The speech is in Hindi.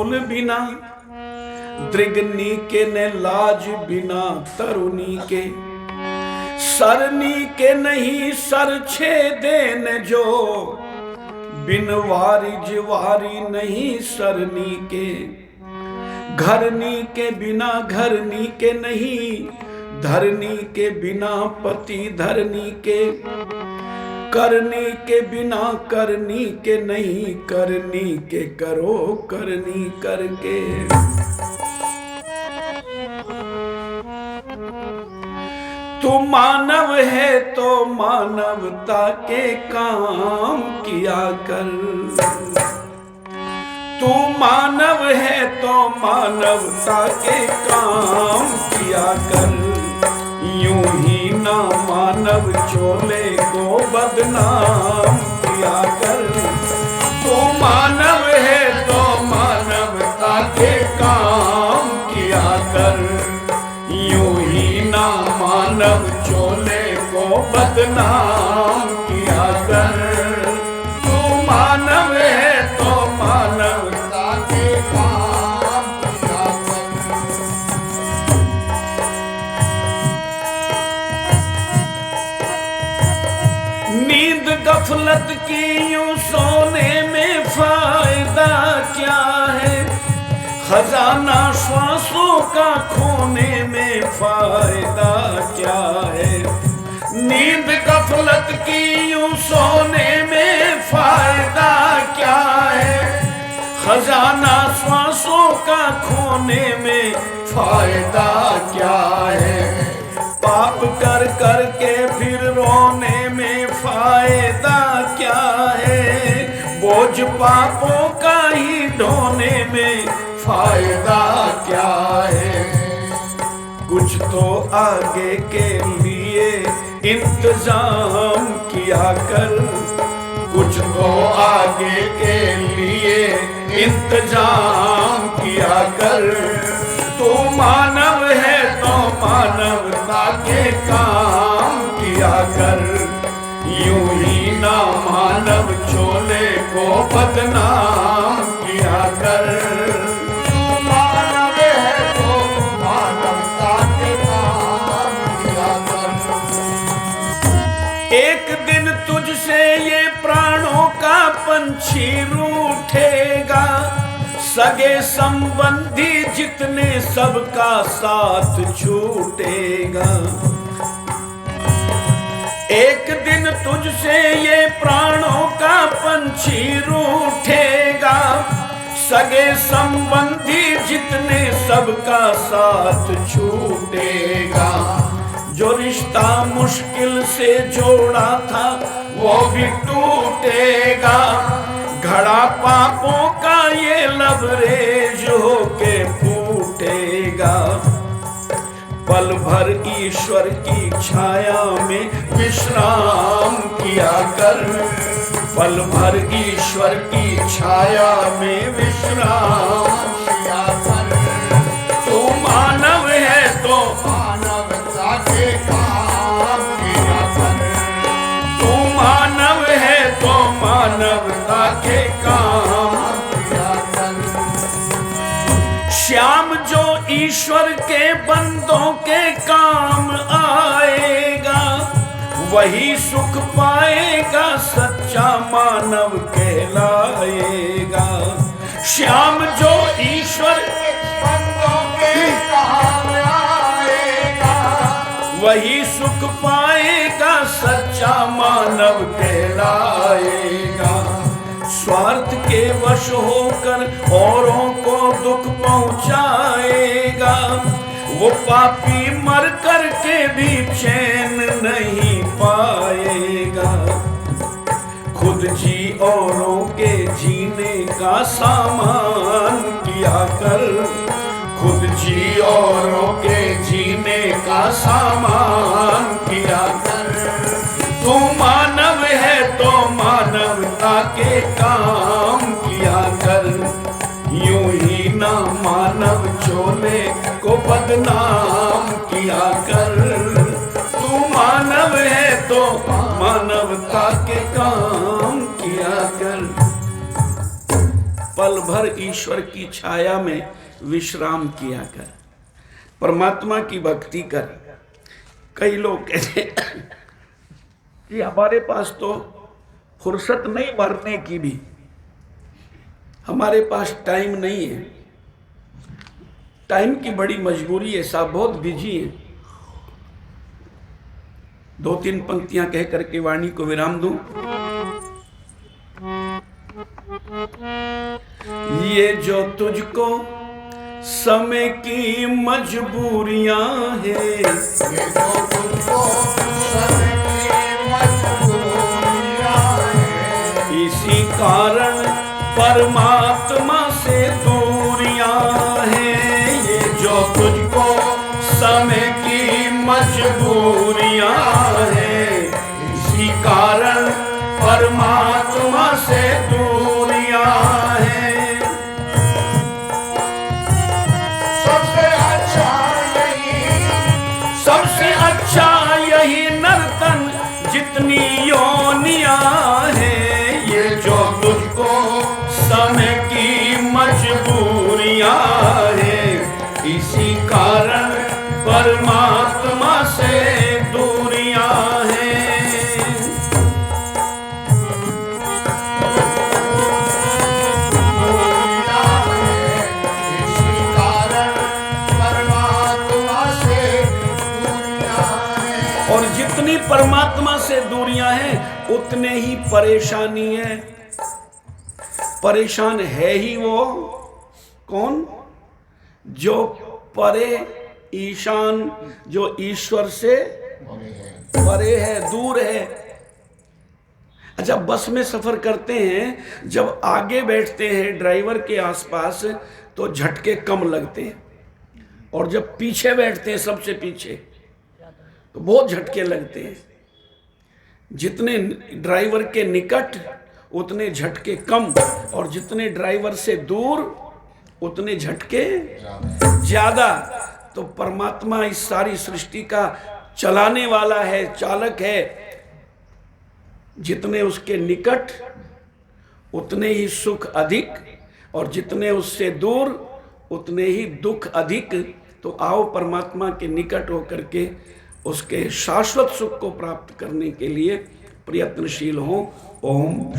मूल बिना, दृगनी के न लाज बिना तरुणी के, सरनी के नहीं सर छेदे न जो, बिन वारी जिवारी नहीं सरनी के। घरनी के बिना घरनी के नहीं, धरनी के बिना पति धरनी के, करनी के बिना करनी के नहीं, करनी के करो करनी करके। तू मानव है तो मानवता के काम किया कर, तू मानव है तो मानवता के काम किया कर। यूं ही ना मानव चोले को बदनाम किया कर। तू मानव है तो मानवता के काम किया कर। यूं ही ना मानव चोले को बदनाम किया कर। तू मानव है तो मानवता के काम किया कर। नींद गफलत की यूं सोने में फायदा क्या है, खजाना श्वासों का खोने में फायदा क्या है। नींद गफलत की यूं सोने में फायदा क्या है, खजाना श्वासों का खोने में फायदा क्या है। पाप कर कर के फिर रोने में फायदा क्या है, बोझ पापों का ही ढोने में फायदा क्या है। कुछ तो आगे के लिए इंतजाम किया कर, कुछ तो आगे के लिए इंतजाम किया कर। तू मानव है तो मानवता के काम किया कर। यूं ही ना मानव चोले को बदनाम किया कर। एक दिन तुझसे ये प्राणों का पंछी रूठेगा, सगे संबंधी जितने सबका साथ छूटेगा। एक दिन तुझसे ये प्राणों का पंछी रूठेगा, सगे संबंधी जितने सबका साथ छूटेगा। जो रिश्ता मुश्किल से जोड़ा था वो भी टूटेगा, घड़ा पापों का ये लबरेज होके फूटेगा। पल भर ईश्वर की छाया में विश्राम किया कर, पल भर ईश्वर की छाया में विश्राम किया कर। तू मानव है तो मानवता के काम किया कर। तू मानव है तो मानवता के काम किया कर। श्याम जो ईश्वर के बंदों के काम आएगा, वही सुख पाएगा, सच्चा मानव कहलाएगा। श्याम जो ईश्वर के बंदों के काम आएगा, वही सुख पाएगा, सच्चा मानव कहलाएगा। स्वार्थ के वश होकर औरों को दुख पहुंचाएगा, वो पापी मर कर के भी चैन नहीं पाएगा। खुद जी औरों के जीने का सामान किया कर, खुद जी औरों के जीने का सामान किया कर। तू मानव है तो मानवता के काम किया कर। यूं ही ना मानव चोले को बदनाम किया कर। तू मानव है तो मानवता के काम किया कर। पल भर ईश्वर की छाया में विश्राम किया कर, परमात्मा की भक्ति कर। कई लोग कहते हैं कि हमारे पास तो फुर्सत नहीं मरने की भी, हमारे पास टाइम नहीं है। टाइम की बड़ी मजबूरी है साहब, बहुत बिजी है। 2-3 पंक्तियां कह करके वाणी को विराम दूं। ये जो तुझको समय की मजबूरियां हैं, ये जो तुझको समय की मजबूरियां हैं, इसी कारण परमात्मा से दूरियां हैं। ये जो तुझको समय की मजबूरियां हैं, इसी कारण परमात्मा से दूरियां हैं। सबसे अच्छा यही नर्तन जितनी योनियां हैं। ये जो तुझको समय की मजबूरियां हैं, इसी कारण परमात्मा से दूरियां हैं। इसी कारण परमात्मा से दूरियां हैं। और जितनी परमात्मा से दूरियां हैं उतने ही परेशानी है। परेशान है ही वो कौन? जो परे ईशान, जो ईश्वर से परे है, दूर है। अच्छा, बस में सफर करते हैं, जब आगे बैठते हैं ड्राइवर के आसपास तो झटके कम लगते हैं, और जब पीछे बैठते हैं सबसे पीछे तो बहुत झटके लगते हैं। जितने ड्राइवर के निकट उतने झटके कम, और जितने ड्राइवर से दूर उतने झटके ज्यादा। तो परमात्मा इस सारी सृष्टि का चलाने वाला है, चालक है। जितने उसके निकट उतने ही सुख अधिक, और जितने उससे दूर उतने ही दुख अधिक। तो आओ परमात्मा के निकट होकर के उसके शाश्वत सुख को प्राप्त करने के लिए प्रयत्नशील हो। ओम।